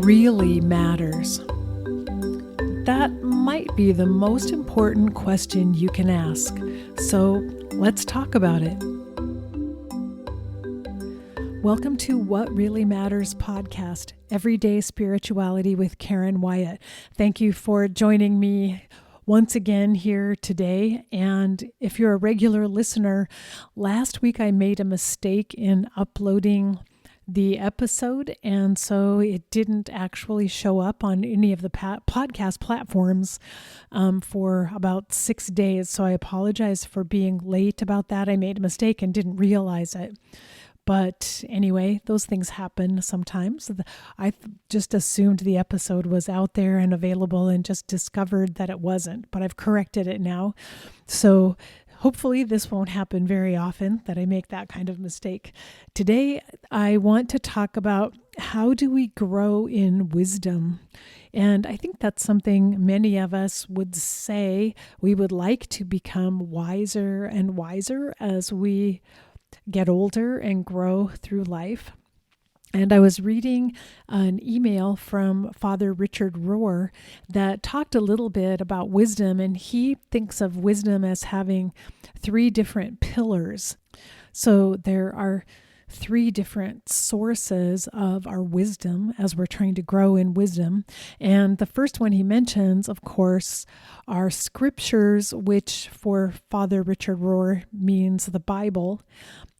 really matters? That might be the most important question you can ask. So let's talk about it. Welcome to What Really Matters podcast, Everyday Spirituality with Karen Wyatt. Thank you for joining me once again here today. And if you're a regular listener, last week I made a mistake in uploading the episode, and so it didn't actually show up on any of the podcast platforms for about 6 days. So I apologize for being late about that. I made a mistake and didn't realize it. But anyway, those things happen sometimes. I just assumed the episode was out there and available and just discovered that it wasn't, but I've corrected it now. So hopefully this won't happen very often that I make that kind of mistake. Today, I want to talk about how do we grow in wisdom? And I think that's something many of us would say we would like to become wiser and wiser as we get older and grow through life. And I was reading an email from Father Richard Rohr that talked a little bit about wisdom, and he thinks of wisdom as having 3 different pillars. So there are 3 different sources of our wisdom as we're trying to grow in wisdom. And the first one he mentions, of course, are scriptures, which for Father Richard Rohr means the Bible.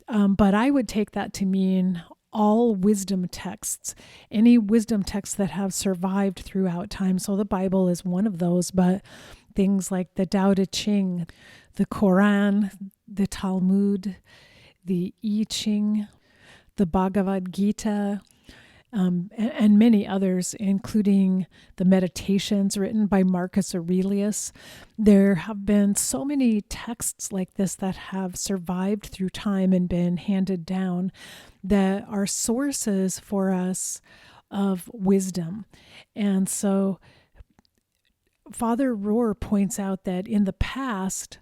But I would take that to mean all wisdom texts, any wisdom texts that have survived throughout time. So the Bible is one of those, but things like the Tao Te Ching, the Quran, the Talmud, the I Ching, the Bhagavad Gita, and many others, including the meditations written by Marcus Aurelius. There have been so many texts like this that have survived through time and been handed down that are sources for us of wisdom. And so Father Rohr points out that in the past,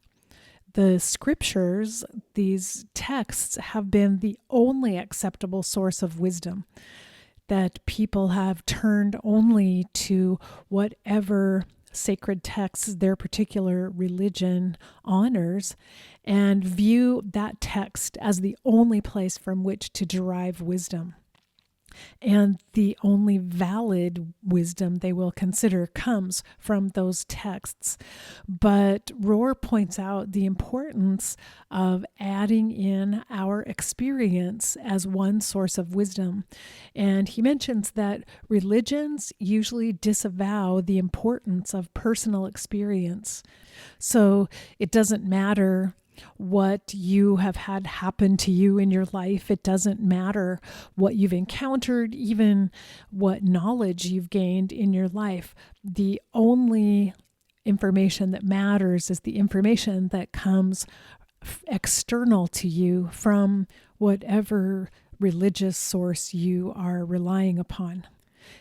the scriptures, these texts, have been the only acceptable source of wisdom, that people have turned only to whatever sacred texts their particular religion honors and view that text as the only place from which to derive wisdom. And the only valid wisdom they will consider comes from those texts. But Rohr points out the importance of adding in our experience as one source of wisdom. And he mentions that religions usually disavow the importance of personal experience. So it doesn't matter what you have had happen to you in your life. It doesn't matter what you've encountered, even what knowledge you've gained in your life. The only information that matters is the information that comes external to you from whatever religious source you are relying upon.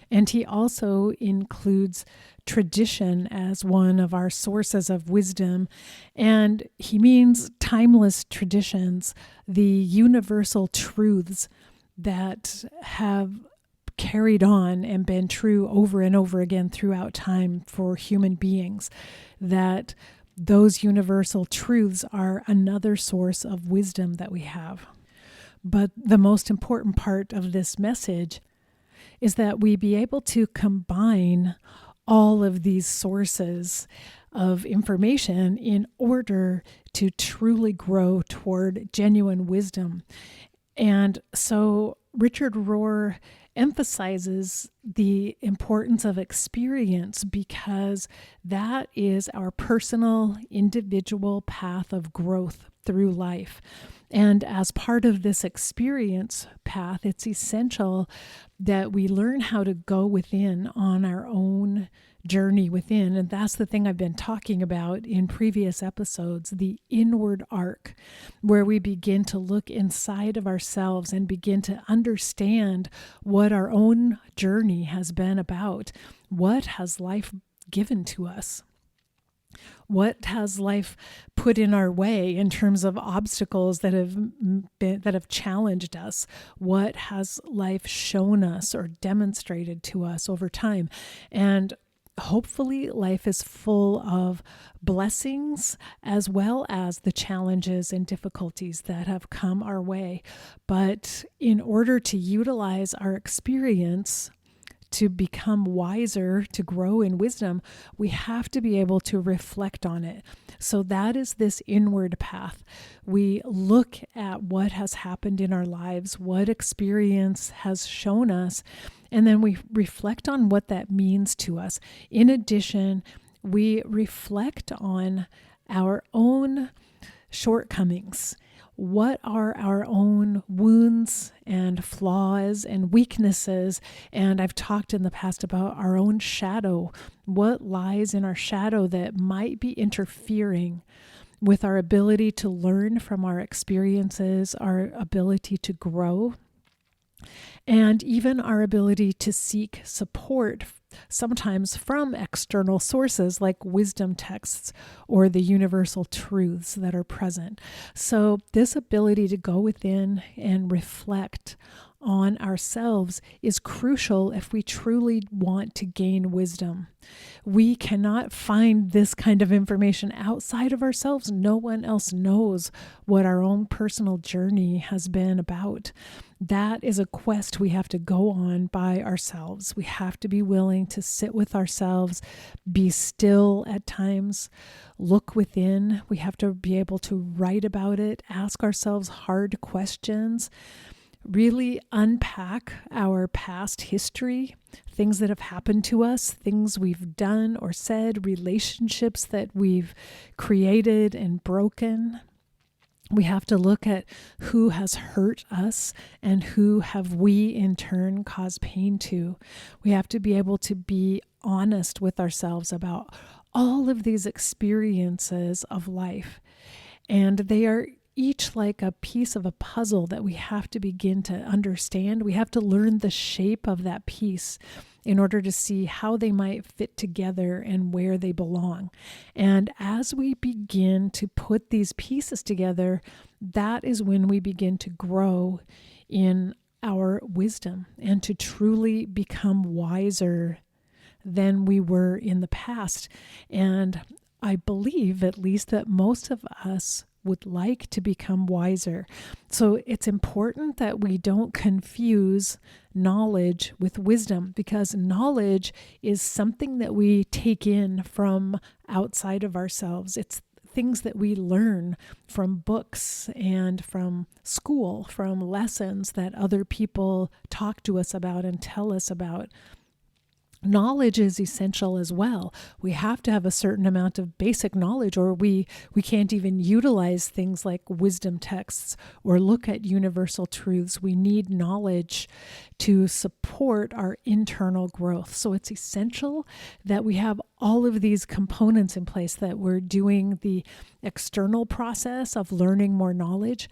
And he also includes tradition as one of our sources of wisdom. And he means timeless traditions, the universal truths that have carried on and been true over and over again throughout time for human beings, that those universal truths are another source of wisdom that we have. But the most important part of this message is that we be able to combine all of these sources of information in order to truly grow toward genuine wisdom. And so Richard Rohr emphasizes the importance of experience because that is our personal, individual path of growth through life. And as part of this experience path, it's essential that we learn how to go within on our own journey within. And that's the thing I've been talking about in previous episodes, the inward arc, where we begin to look inside of ourselves and begin to understand what our own journey has been about. What has life given to us? What has life put in our way in terms of obstacles that have challenged us? What has life shown us or demonstrated to us over time? And hopefully life is full of blessings as well as the challenges and difficulties that have come our way. But in order to utilize our experience to become wiser, to grow in wisdom, we have to be able to reflect on it. So that is this inward path. We look at what has happened in our lives, what experience has shown us, and then we reflect on what that means to us. In addition, we reflect on our own shortcomings. What are our own wounds and flaws and weaknesses? And I've talked in the past about our own shadow. What lies in our shadow that might be interfering with our ability to learn from our experiences, our ability to grow, and even our ability to seek support, sometimes from external sources like wisdom texts or the universal truths that are present. So this ability to go within and reflect on ourselves is crucial if we truly want to gain wisdom. We cannot find this kind of information outside of ourselves. No one else knows what our own personal journey has been about. That is a quest we have to go on by ourselves. We have to be willing to sit with ourselves, be still at times, look within. We have to be able to write about it, ask ourselves hard questions, really unpack our past history, things that have happened to us, things we've done or said, relationships that we've created and broken. We have to look at who has hurt us and who have we in turn caused pain to. We have to be able to be honest with ourselves about all of these experiences of life. And they are each like a piece of a puzzle that we have to begin to understand. We have to learn the shape of that piece in order to see how they might fit together and where they belong. And as we begin to put these pieces together, that is when we begin to grow in our wisdom and to truly become wiser than we were in the past. And I believe, at least, that most of us would like to become wiser. So it's important that we don't confuse knowledge with wisdom, because knowledge is something that we take in from outside of ourselves. It's things that we learn from books and from school, from lessons that other people talk to us about and tell us about. Knowledge is essential as well. We have to have a certain amount of basic knowledge, or we can't even utilize things like wisdom texts or look at universal truths. We need knowledge to support our internal growth. So it's essential that we have all of these components in place, that we're doing the external process of learning more knowledge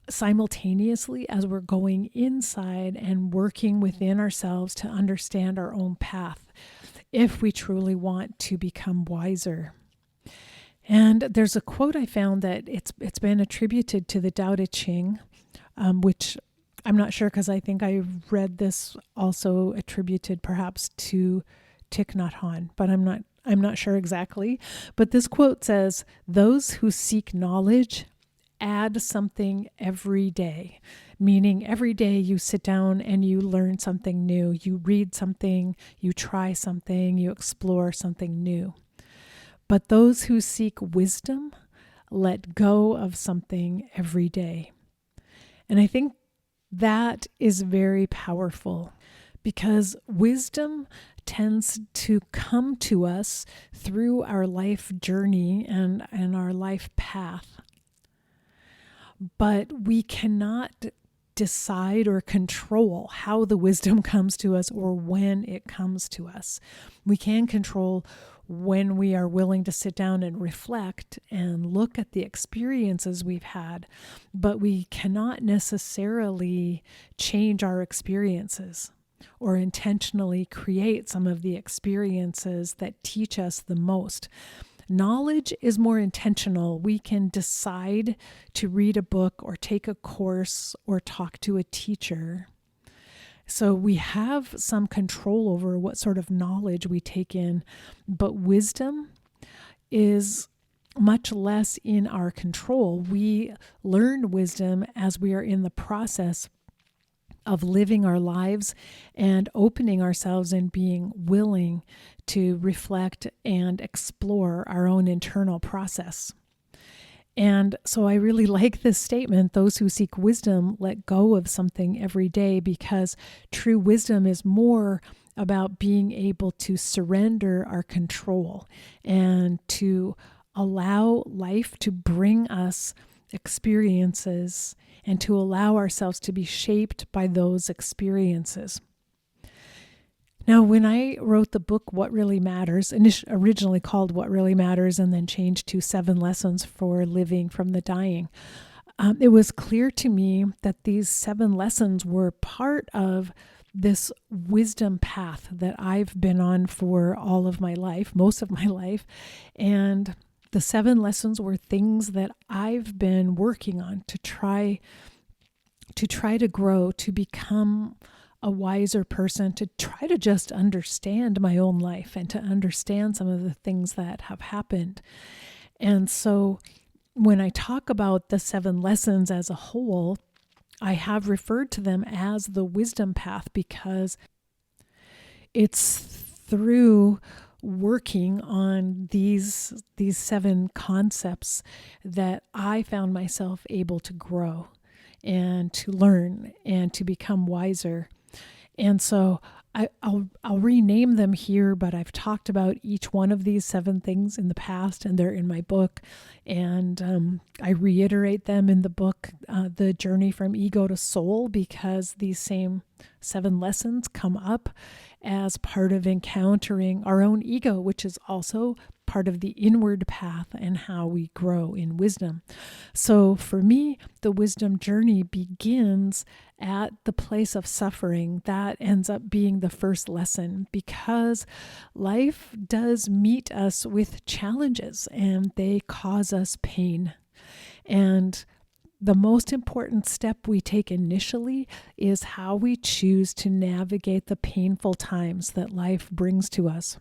simultaneously as we're going inside and working within ourselves to understand our own path if we truly want to become wiser. And there's a quote I found that it's been attributed to the Tao Te Ching, which I'm not sure, because I think I read this also attributed perhaps to Thich Nhat Hanh, but I'm not sure exactly. But this quote says, "Those who seek knowledge add something every day," meaning every day you sit down and you learn something new, you read something, you try something, you explore something new. But those who seek wisdom let go of something every day. And I think that is very powerful, because wisdom tends to come to us through our life journey and our life path. But we cannot decide or control how the wisdom comes to us or when it comes to us. We can control when we are willing to sit down and reflect and look at the experiences we've had, but we cannot necessarily change our experiences or intentionally create some of the experiences that teach us the most. Knowledge is more intentional. We can decide to read a book or take a course or talk to a teacher. So we have some control over what sort of knowledge we take in, but wisdom is much less in our control. We learn wisdom as we are in the process of living our lives and opening ourselves and being willing to reflect and explore our own internal process. And so I really like this statement, those who seek wisdom let go of something every day, because true wisdom is more about being able to surrender our control and to allow life to bring us experiences and to allow ourselves to be shaped by those experiences. Now, when I wrote the book, What Really Matters, originally called What Really Matters and then changed to 7 Lessons for Living from the Dying, it was clear to me that these 7 lessons were part of this wisdom path that I've been on for all of my life, most of my life. And the 7 lessons were things that I've been working on to try to grow, to become a wiser person, to try to just understand my own life and to understand some of the things that have happened. And so when I talk about the 7 lessons as a whole, I have referred to them as the wisdom path because it's through working on these 7 concepts that I found myself able to grow and to learn and to become wiser. And so I'll rename them here, but I've talked about each one of these 7 things in the past, and they're in my book. And I reiterate them in the book, The Journey from Ego to Soul, because these same 7 lessons come up as part of encountering our own ego, which is also part of the inward path and how we grow in wisdom. So for me, the wisdom journey begins at the place of suffering. That ends up being the first lesson, because life does meet us with challenges and they cause us pain. And the most important step we take initially is how we choose to navigate the painful times that life brings to us.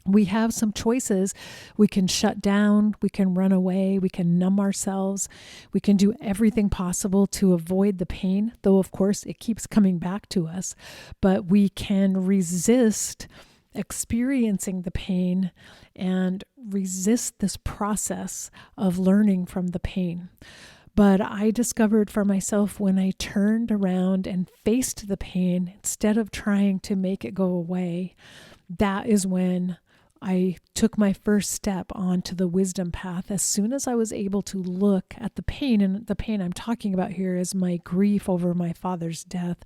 We have some choices. We can shut down, we can run away, we can numb ourselves, we can do everything possible to avoid the pain, though of course it keeps coming back to us, but we can resist experiencing the pain and resist this process of learning from the pain. But I discovered for myself, when I turned around and faced the pain, instead of trying to make it go away, that is when I took my first step onto the wisdom path. As soon as I was able to look at the pain, and the pain I'm talking about here is my grief over my father's death.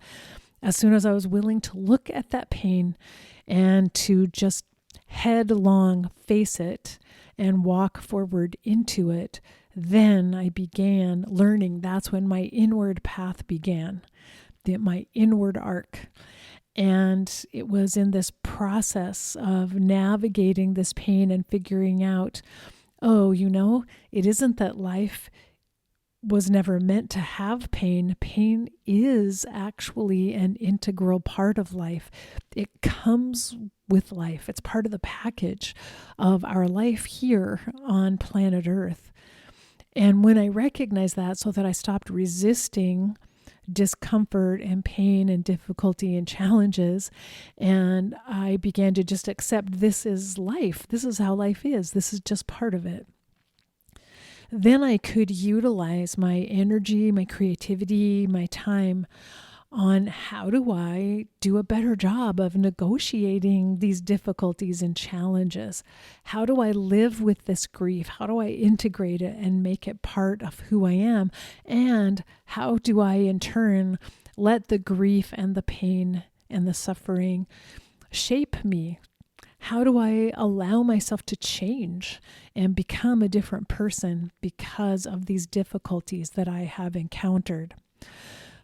As soon as I was willing to look at that pain and to just headlong face it and walk forward into it, then I began learning. That's when my inward path began, my inward arc. And it was in this process of navigating this pain and figuring out, it isn't that life was never meant to have pain. Pain is actually an integral part of life. It comes with life. It's part of the package of our life here on planet Earth. And when I recognized that, so that I stopped resisting discomfort and pain and difficulty and challenges, and I began to just accept this is life. This is how life is. This is just part of it. Then I could utilize my energy, my creativity, my time on how do I do a better job of negotiating these difficulties and challenges? How do I live with this grief? How do I integrate it and make it part of who I am? And how do I, in turn, let the grief and the pain and the suffering shape me? How do I allow myself to change and become a different person because of these difficulties that I have encountered?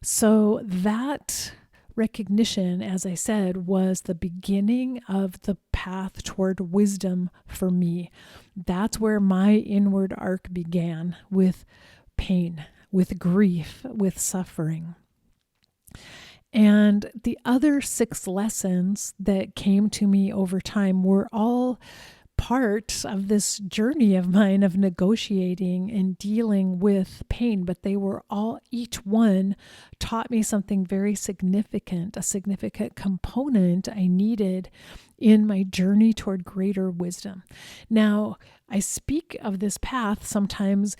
So that recognition, as I said, was the beginning of the path toward wisdom for me. That's where my inward arc began, with pain, with grief, with suffering. And the other 6 lessons that came to me over time were all part of this journey of mine of negotiating and dealing with pain, but they were all, each one taught me something very significant, a significant component I needed in my journey toward greater wisdom. Now, I speak of this path sometimes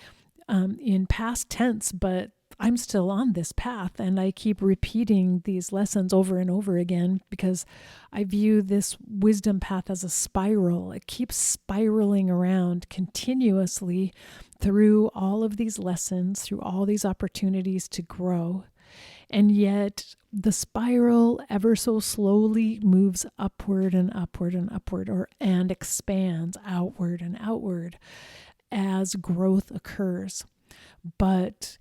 in past tense, but I'm still on this path, and I keep repeating these lessons over and over again because I view this wisdom path as a spiral. It keeps spiraling around continuously through all of these lessons, through all these opportunities to grow. And yet the spiral ever so slowly moves upward and upward and upward, and expands outward and outward as growth occurs. But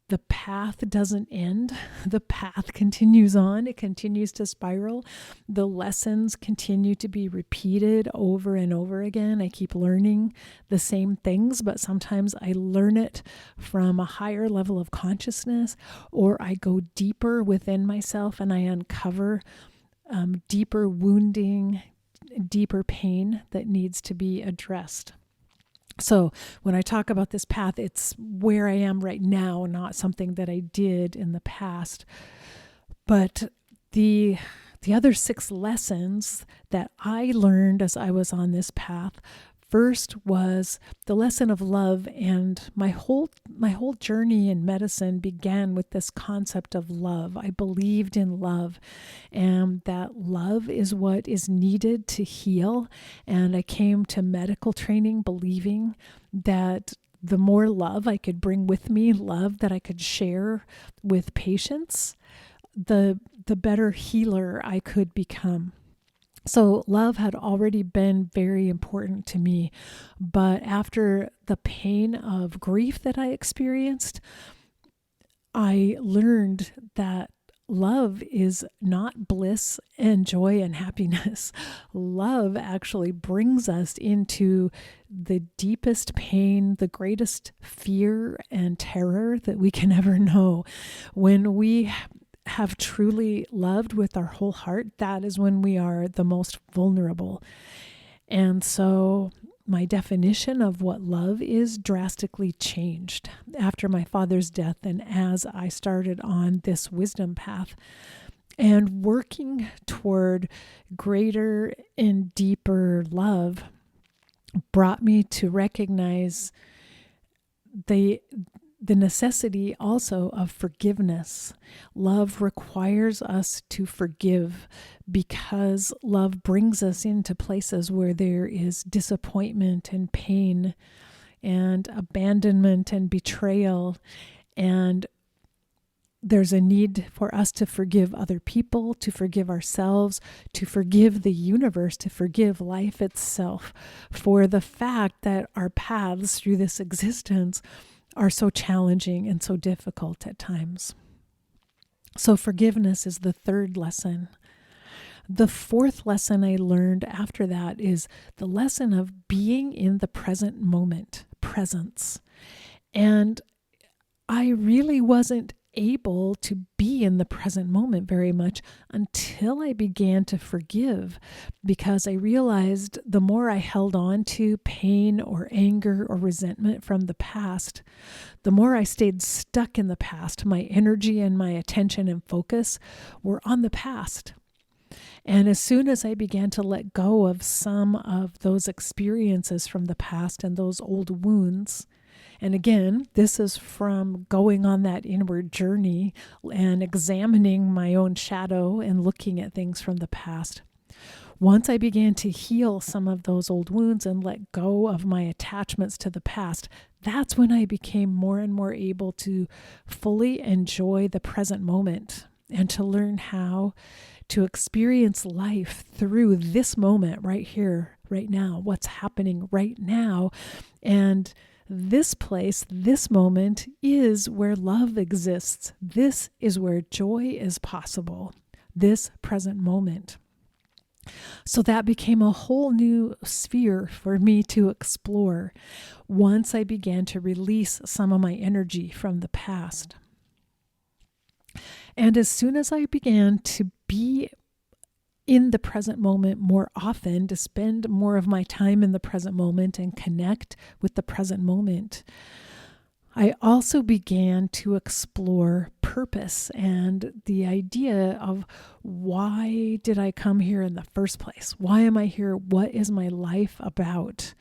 the path doesn't end. The path continues on. It continues to spiral. The lessons continue to be repeated over and over again. I keep learning the same things, but sometimes I learn it from a higher level of consciousness, or I go deeper within myself and I uncover deeper wounding, deeper pain that needs to be addressed. So when I talk about this path, it's where I am right now, not something that I did in the past. But the other 6 lessons that I learned as I was on this path, first was the lesson of love, and my whole journey in medicine began with this concept of love. I believed in love, and that love is what is needed to heal. And I came to medical training believing that the more love I could bring with me, love that I could share with patients, the better healer I could become. So love had already been very important to me, but after the pain of grief that I experienced, I learned that love is not bliss and joy and happiness. Love actually brings us into the deepest pain, the greatest fear and terror that we can ever know. When we have truly loved with our whole heart, that is when we are the most vulnerable. And so my definition of what love is drastically changed after my father's death, and as I started on this wisdom path and working toward greater and deeper love, brought me to recognize the necessity also of forgiveness. Love requires us to forgive because love brings us into places where there is disappointment and pain and abandonment and betrayal. And there's a need for us to forgive other people, to forgive ourselves, to forgive the universe, to forgive life itself for the fact that our paths through this existence are so challenging and so difficult at times. So forgiveness is the 3rd lesson. The 4th lesson I learned after that is the lesson of being in the present moment, presence. And I really wasn't able to be in the present moment very much until I began to forgive, because I realized the more I held on to pain or anger or resentment from the past, the more I stayed stuck in the past. My energy and my attention and focus were on the past. And as soon as I began to let go of some of those experiences from the past and those old wounds, and again, this is from going on that inward journey and examining my own shadow and looking at things from the past. Once I began to heal some of those old wounds and let go of my attachments to the past, that's when I became more and more able to fully enjoy the present moment and to learn how to experience life through this moment right here, right now, what's happening right now. And this place, this moment is where love exists. This is where joy is possible, this present moment. So that became a whole new sphere for me to explore once I began to release some of my energy from the past. And as soon as I began to be in the present moment more often, to spend more of my time in the present moment and connect with the present moment, I also began to explore purpose and the idea of, why did I come here in the first place? Why am I here? What is my life about?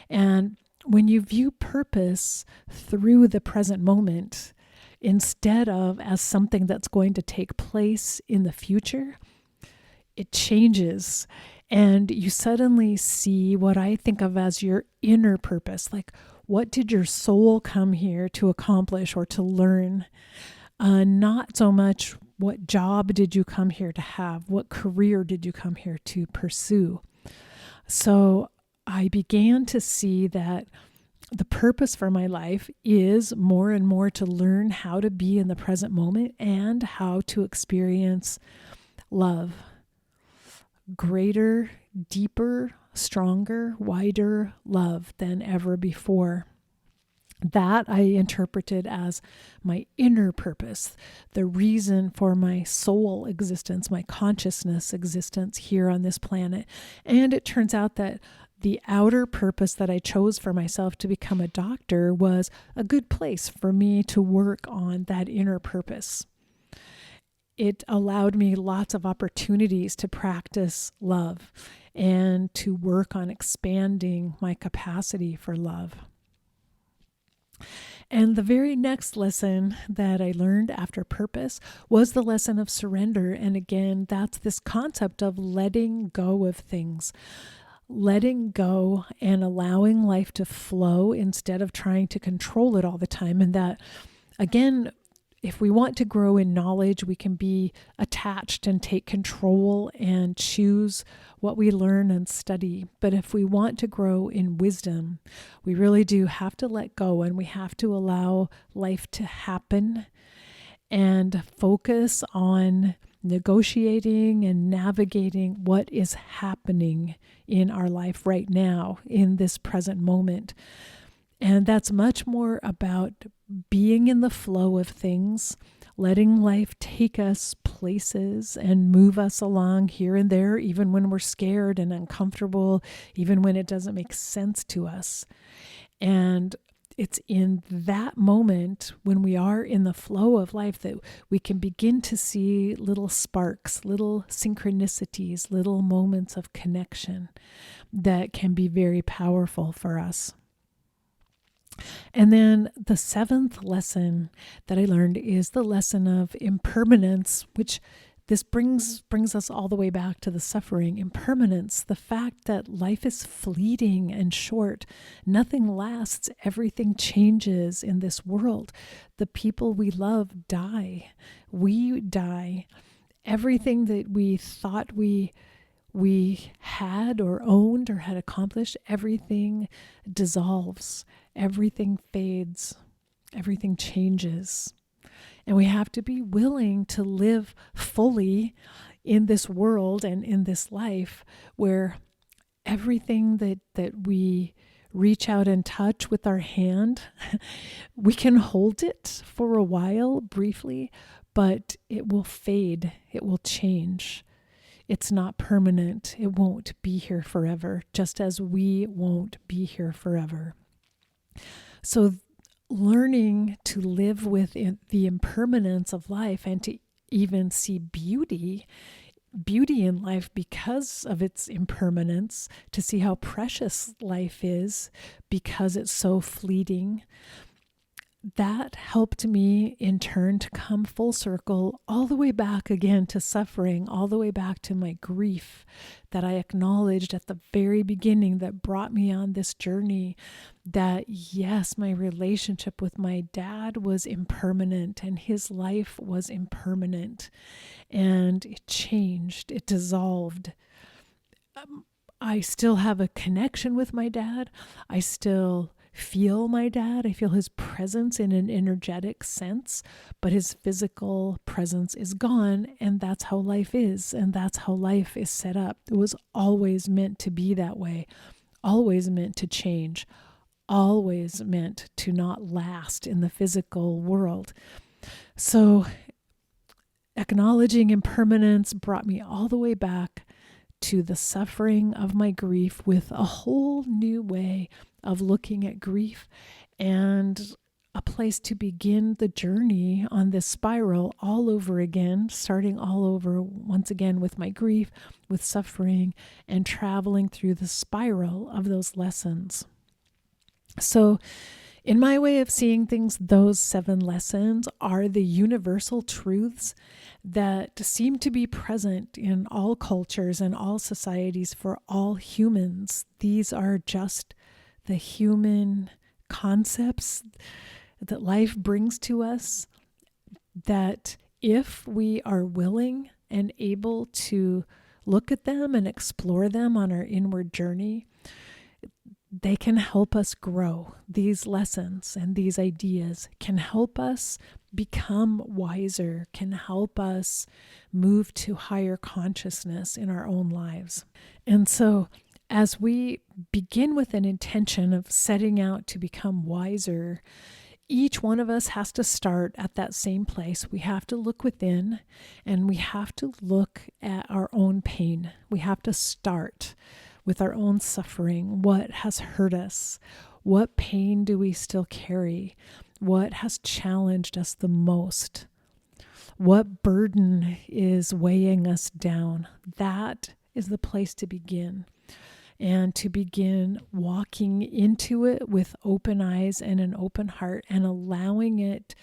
And when you view purpose through the present moment, instead of as something that's going to take place in the future, it changes. And you suddenly see what I think of as your inner purpose. Like, what did your soul come here to accomplish or to learn? Not so much what job did you come here to have? What career did you come here to pursue? So I began to see that the purpose for my life is more and more to learn how to be in the present moment and how to experience love. Greater, deeper, stronger, wider love than ever before. That I interpreted as my inner purpose, the reason for my soul existence, my consciousness existence here on this planet. And it turns out that the outer purpose that I chose for myself to become a doctor was a good place for me to work on that inner purpose. It allowed me lots of opportunities to practice love and to work on expanding my capacity for love. And the very next lesson that I learned after purpose was the lesson of surrender. And again, that's this concept of letting go of things, letting go and allowing life to flow instead of trying to control it all the time. And that, again, if we want to grow in knowledge, we can be attached and take control and choose what we learn and study. But if we want to grow in wisdom, we really do have to let go, and we have to allow life to happen and focus on negotiating and navigating what is happening in our life right now, in this present moment. And that's much more about being in the flow of things, letting life take us places and move us along here and there, even when we're scared and uncomfortable, even when it doesn't make sense to us. And it's in that moment when we are in the flow of life that we can begin to see little sparks, little synchronicities, little moments of connection that can be very powerful for us. And then the seventh lesson that I learned is the lesson of impermanence, which this brings us all the way back to the suffering. Impermanence, the fact that life is fleeting and short. Nothing lasts. Everything changes in this world. The people we love die. We die. Everything that we thought we had or owned or had accomplished, everything dissolves, everything fades, everything changes. And we have to be willing to live fully in this world and in this life where everything that we reach out and touch with our hand, we can hold it for a while, briefly, but it will fade, it will change. It's not permanent. It won't be here forever, just as we won't be here forever. So learning to live with the impermanence of life and to even see beauty in life because of its impermanence, to see how precious life is because it's so fleeting, that helped me in turn to come full circle all the way back again to suffering, all the way back to my grief that I acknowledged at the very beginning that brought me on this journey, that yes, my relationship with my dad was impermanent and his life was impermanent, and it changed, it dissolved. I still have a connection with my dad. I still feel my dad. I feel his presence in an energetic sense, but his physical presence is gone. And that's how life is. And that's how life is set up. It was always meant to be that way, always meant to change, always meant to not last in the physical world. So acknowledging impermanence brought me all the way back to the suffering of my grief with a whole new way of looking at grief and a place to begin the journey on this spiral all over again, starting all over once again with my grief, with suffering, and traveling through the spiral of those lessons. So in my way of seeing things, those 7 lessons are the universal truths that seem to be present in all cultures and all societies for all humans. These are just the human concepts that life brings to us, that if we are willing and able to look at them and explore them on our inward journey, they can help us grow. These lessons and these ideas can help us become wiser, can help us move to higher consciousness in our own lives. And so as we begin with an intention of setting out to become wiser, each one of us has to start at that same place. We have to look within, and we have to look at our own pain. We have to start with our own suffering. What has hurt us? What pain do we still carry? What has challenged us the most? What burden is weighing us down? That is the place to begin. And to begin walking into it with open eyes and an open heart, and allowing it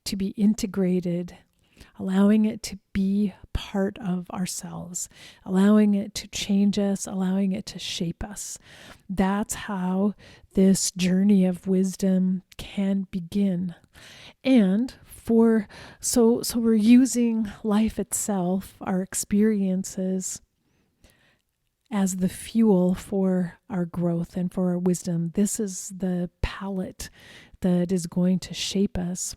to be integrated, allowing it to be part of ourselves, allowing it to change us, allowing it to shape us. That's how this journey of wisdom can begin. And so we're using life itself, our experiences, as the fuel for our growth and for our wisdom. This is the palette that is going to shape us.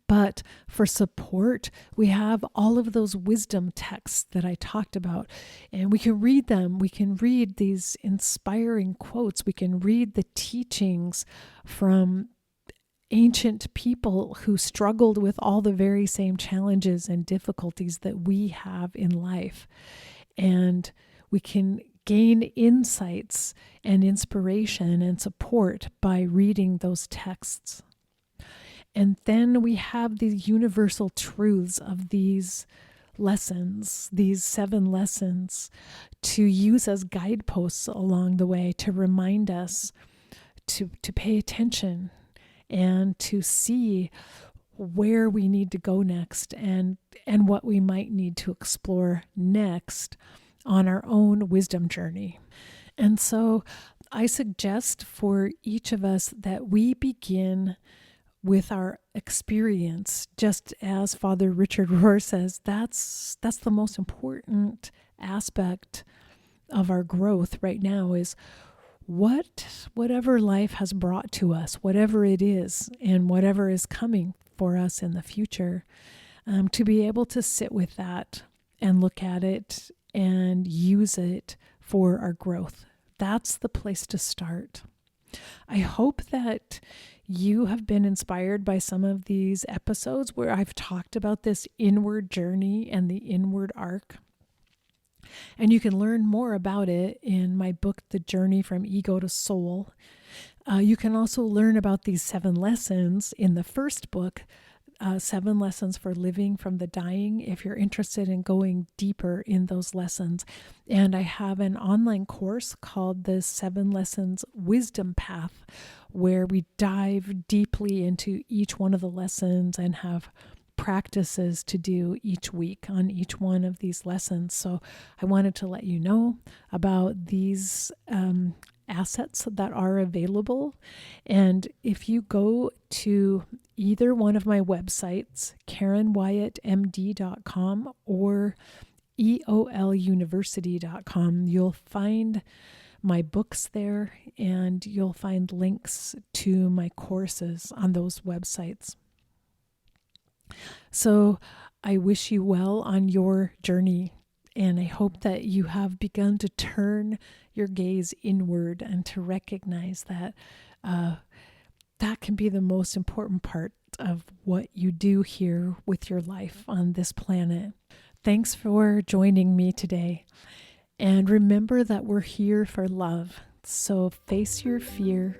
But for support, we have all of those wisdom texts that I talked about, and we can read them. We can read these inspiring quotes. We can read the teachings from ancient people who struggled with all the very same challenges and difficulties that we have in life. And we can gain insights and inspiration and support by reading those texts. And then we have these universal truths of these lessons, these 7 lessons, to use as guideposts along the way to remind us to pay attention and to see where we need to go next and what we might need to explore next on our own wisdom journey. And so I suggest for each of us that we begin with our experience, just as Father Richard Rohr says. That's the most important aspect of our growth right now, is whatever life has brought to us, whatever it is, and whatever is coming for us in the future, to be able to sit with that and look at it and use it for our growth. That's the place to start. I hope that you have been inspired by some of these episodes where I've talked about this inward journey and the inward arc. And you can learn more about it in my book, The Journey from Ego to Soul. You can also learn about these 7 lessons in the first book, 7 Lessons for Living from the Dying, if you're interested in going deeper in those lessons. And I have an online course called the 7 Lessons Wisdom Path, where we dive deeply into each one of the lessons and have practices to do each week on each one of these lessons. So I wanted to let you know about these assets that are available. And if you go to either one of my websites, KarenWyattMD.com or EOLUniversity.com, you'll find my books there, and you'll find links to my courses on those websites. So I wish you well on your journey, and I hope that you have begun to turn your gaze inward and to recognize that that can be the most important part of what you do here with your life on this planet. Thanks for joining me today. And remember that we're here for love. So face your fear,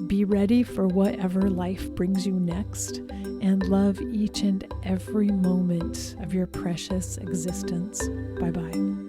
be ready for whatever life brings you next, and love each and every moment of your precious existence. Bye-bye.